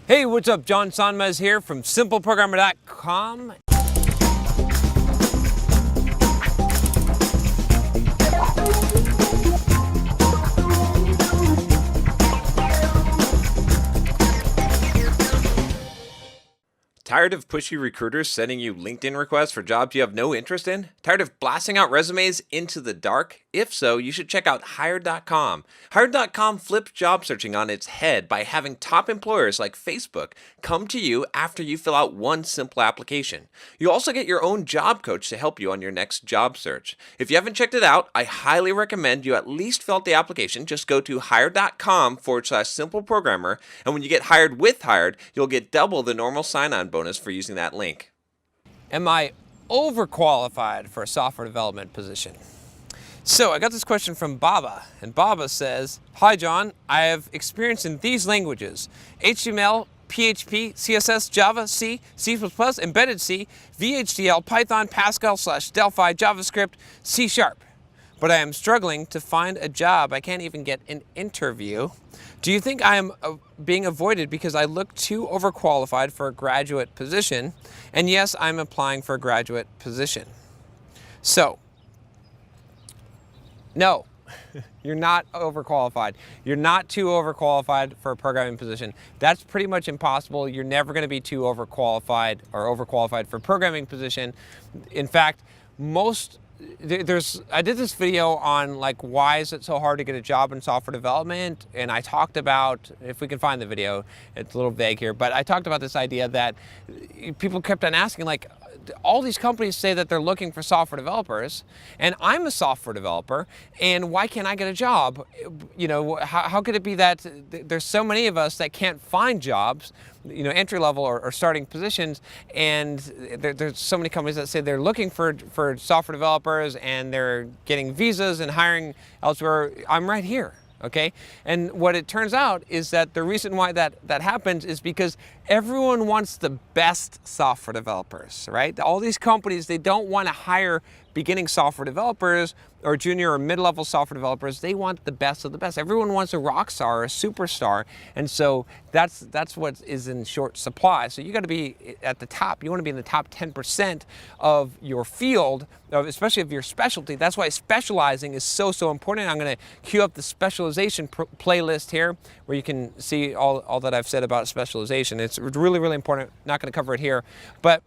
Hey, what's up? John Sonmez here from simpleprogrammer.com. Tired of pushy recruiters sending you LinkedIn requests for jobs you have no interest in? Tired of blasting out resumes into the dark? If so, you should check out Hired.com. Hired.com flips job searching on its head by having top employers like Facebook come to you after you fill out one simple application. You also get your own job coach to help you on your next job search. If you haven't checked it out, I highly recommend you at least fill out the application. Just go to Hired.com/simpleprogrammer, and when you get hired with Hired, you'll get double the normal sign-on bonus for using that link. Am I overqualified for a software development position? So I got this question from Baba, and Baba says, "Hi John, I have experience in these languages: HTML, PHP, CSS, Java, C, C++, Embedded C, VHDL, Python, Pascal/Delphi, JavaScript, C#. But I am struggling to find a job. I can't even get an interview. Do you think I am being avoided because I look too overqualified for a graduate position? And yes, I'm applying for a graduate position." So, no, you're not overqualified. You're not too overqualified for a programming position. That's pretty much impossible. You're never going to be too overqualified or overqualified for a programming position. In fact, I did this video on like why is it so hard to get a job in software development, and I talked about, if we can find the video, it's a little vague here, but I talked about this idea that people kept on asking, like, all these companies say that they're looking for software developers, and I'm a software developer, and why can't I get a job? You know, how could it be that there's so many of us that can't find jobs, you know, entry level or starting positions, and there's so many companies that say they're looking for software developers and they're getting visas and hiring elsewhere. I'm right here. Okay, and what it turns out is that the reason why that happens is because everyone wants the best software developers, right? All these companies, they don't want to hire beginning software developers or junior or mid-level software developers. They want the best of the best. Everyone wants a rock star or a superstar, and so that's what is in short supply. So you got to be at the top. You want to be in the top 10% of your field, especially of your specialty. That's why specializing is so important. I'm going to queue up the specialization playlist here, where you can see all that I've said about specialization. It's really important. Not going to cover it here, but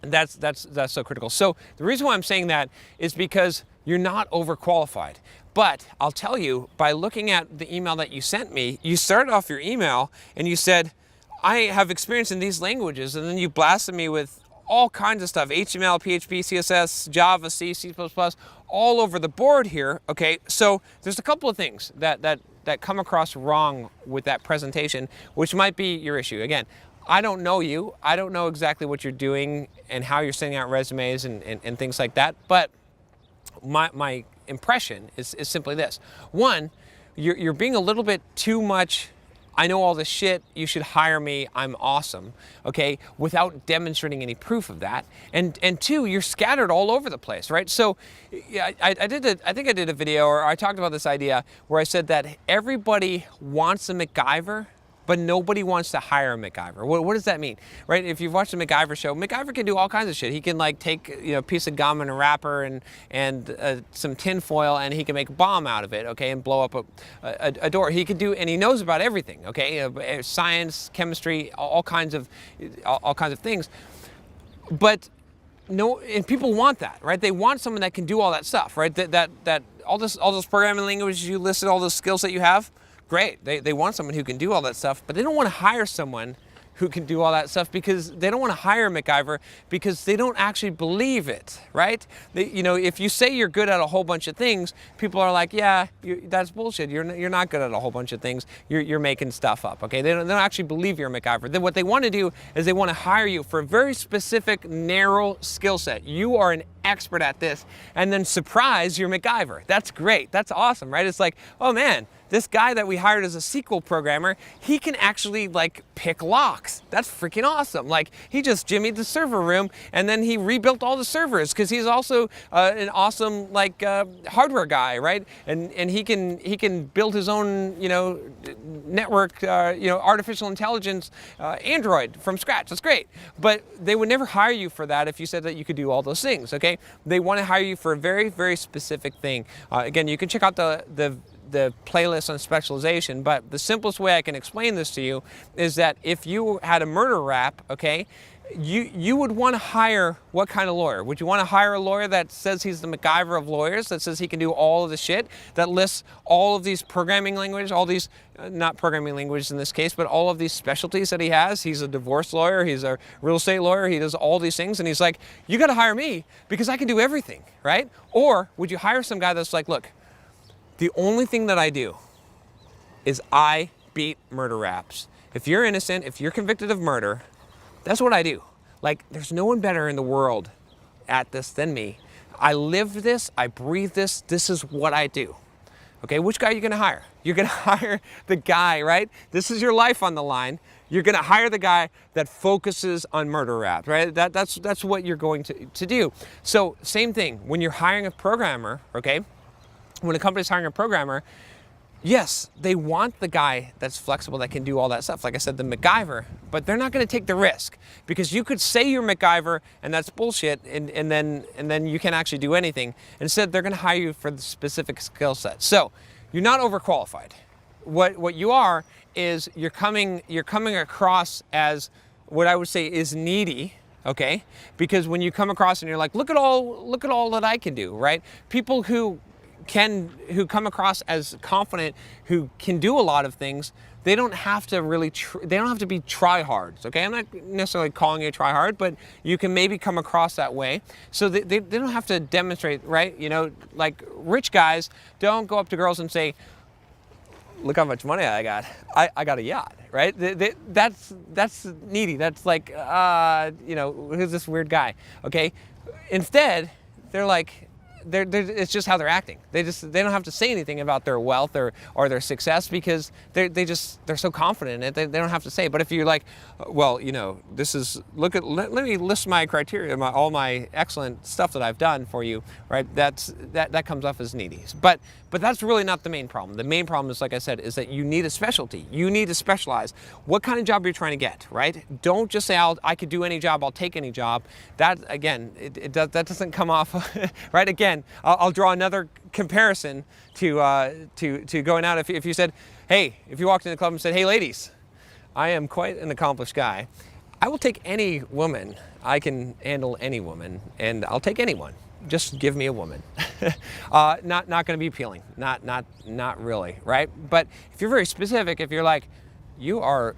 that's so critical. So the reason why I'm saying that is because you're not overqualified. But I'll tell you, by looking at the email that you sent me, you started off your email and you said, "I have experience in these languages," and then you blasted me with all kinds of stuff: HTML, PHP, CSS, Java, C, C++, all over the board here. Okay, so there's a couple of things that come across wrong with that presentation, which might be your issue. Again, I don't know you. I don't know exactly what you're doing and how you're sending out resumes and things like that. But my impression is simply this. One, you're being a little bit too much, "I know all this shit, you should hire me, I'm awesome," okay, without demonstrating any proof of that. And two, you're scattered all over the place, right? So I think I did a video, or I talked about this idea where I said that everybody wants a MacGyver, but nobody wants to hire a MacGyver. What does that mean, right? If you've watched the MacGyver show, MacGyver can do all kinds of shit. He can like take, you know, a piece of gum and a wrapper and some tin foil, and he can make a bomb out of it, okay, and blow up a door. He can do, and he knows about everything, okay, science, chemistry, all kinds of things. But no, and people want that, right? They want someone that can do all that stuff, right? That all those programming languages you listed, all those skills that you have. Great, they want someone who can do all that stuff, but they don't want to hire someone who can do all that stuff because they don't want to hire a MacGyver because they don't actually believe it, right? You know, if you say you're good at a whole bunch of things, people are like, "Yeah, that's bullshit. You're not good at a whole bunch of things. You're making stuff up." Okay, they don't actually believe you're a MacGyver. Then what they want to do is they want to hire you for a very specific, narrow skill set. You are an expert at this, and then surprise, you're MacGyver. That's great. That's awesome, right? It's like, oh man, this guy that we hired as a SQL programmer, he can actually like pick locks. That's freaking awesome. Like he just jimmied the server room and then he rebuilt all the servers because he's also an awesome like hardware guy, right? And he can build his own, you know, network, you know, artificial intelligence Android from scratch. That's great. But they would never hire you for that if you said that you could do all those things, okay? They want to hire you for a very, very specific thing. Again, you can check out the playlist on specialization, but the simplest way I can explain this to you is that if you had a murder rap, okay, you would want to hire what kind of lawyer? Would you want to hire a lawyer that says he's the MacGyver of lawyers, that says he can do all of the shit, that lists all of these programming languages, all these, not programming languages in this case, but all of these specialties that he has? He's a divorce lawyer, he's a real estate lawyer, he does all these things, and he's like, you got to hire me because I can do everything, right? Or would you hire some guy that's like, look, the only thing that I do is I beat murder raps. If you're innocent, if you're convicted of murder, that's what I do. Like, there's no one better in the world at this than me. I live this, I breathe this, this is what I do. Okay, which guy are you gonna hire? You're gonna hire the guy, right? This is your life on the line. You're gonna hire the guy that focuses on murder raps, right? That's what you're going to do. So, same thing, when you're hiring a programmer, okay? When a company's hiring a programmer, yes, they want the guy that's flexible, that can do all that stuff. Like I said, the MacGyver, but they're not going to take the risk because you could say you're MacGyver and that's bullshit, and then you can't actually do anything. Instead, they're going to hire you for the specific skill set. So you're not overqualified. What you are is you're coming across as what I would say is needy. Okay, because when you come across and you're like, look at all that I can do, right? People who come across as confident, who can do a lot of things, they don't have to really, they don't have to be tryhards, okay? I'm not necessarily calling you a tryhard, but you can maybe come across that way. So they don't have to demonstrate, right? You know, like rich guys don't go up to girls and say, look how much money I got. I got a yacht, right? That's needy. That's like, you know, who's this weird guy, okay? Instead, they're like, it's just how they're acting. They don't have to say anything about their wealth or their success because they're so confident in it. They don't have to say. But if you're like, well, you know, this is, let me list my criteria, all my excellent stuff that I've done for you, right? That comes off as needy. But that's really not the main problem. The main problem is, like I said, is that you need a specialty. You need to specialize. What kind of job are you trying to get, right? Don't just say, I could do any job, I'll take any job. That, again, that doesn't come off, right? Again, I'll draw another comparison to going out. If you said, hey, if you walked in the club and said, hey, ladies, I am quite an accomplished guy. I will take any woman. I can handle any woman, and I'll take anyone. Just give me a woman. Not going to be appealing. Not really, right? But if you're very specific, if you're like, you're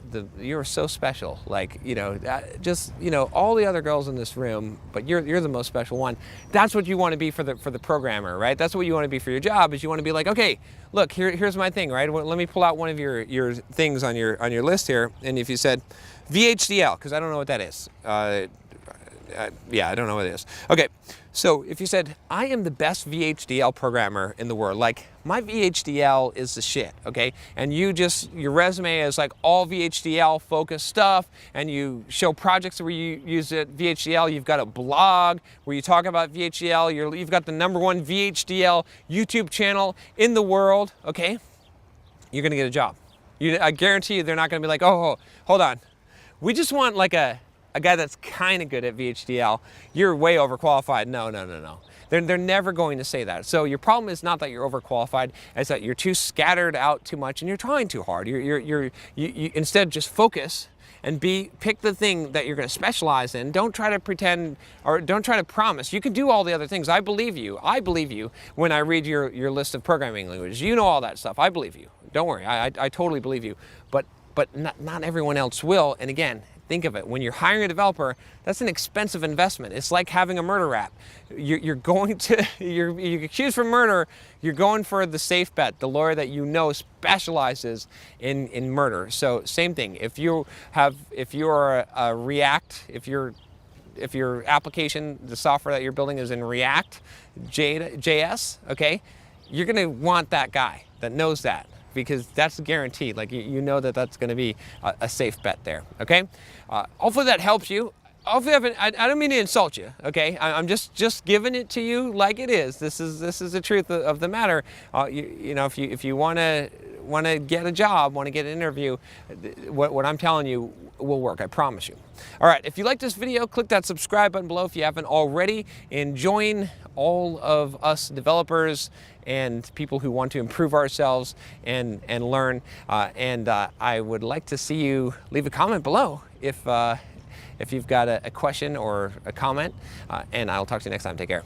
so special, like, you know, just, you know, all the other girls in this room, but you're the most special one. That's what you want to be for the programmer, right? That's what you want to be for your job. Is you want to be like, okay, look, here's my thing, right? Let me pull out one of your things on your list here, and if you said VHDL, because I don't know what that is. Yeah, I don't know what it is. Okay, so if you said, I am the best VHDL programmer in the world, like my VHDL is the shit, okay? And your resume is like all VHDL focused stuff, and you show projects where you use it, VHDL, you've got a blog where you talk about VHDL, you've got the #1 VHDL YouTube channel in the world, okay? You're gonna get a job. I guarantee you they're not gonna be like, oh, hold on. We just want like a guy that's kind of good at VHDL, you're way overqualified. No. They're never going to say that. So your problem is not that you're overqualified, it's that you're too scattered out too much and you're trying too hard. You instead just focus and pick the thing that you're going to specialize in. Don't try to pretend, or don't try to promise. You can do all the other things. I believe you when I read your list of programming languages. You know all that stuff. I believe you. Don't worry. I totally believe you. But not everyone else will. And again, think of it, when you're hiring a developer, that's an expensive investment. It's like having a murder rap. You're accused for murder, you're going for the safe bet, the lawyer that you know specializes in murder. So same thing, if your application, the software that you're building is in React JS, okay, you're gonna want that guy that knows that. because that's guaranteed. Like you know that that's going to be a safe bet there. Okay, hopefully that helps you. Hopefully I don't mean to insult you. Okay, I'm just giving it to you like it is. This is the truth of the matter. You know, if you want to get a job, want to get an interview, what I'm telling you will work. I promise you. All right, if you like this video, click that subscribe button below if you haven't already, and join all of us developers and people who want to improve ourselves and learn. I would like to see you leave a comment below if you've got a question or a comment, and I'll talk to you next time. Take care.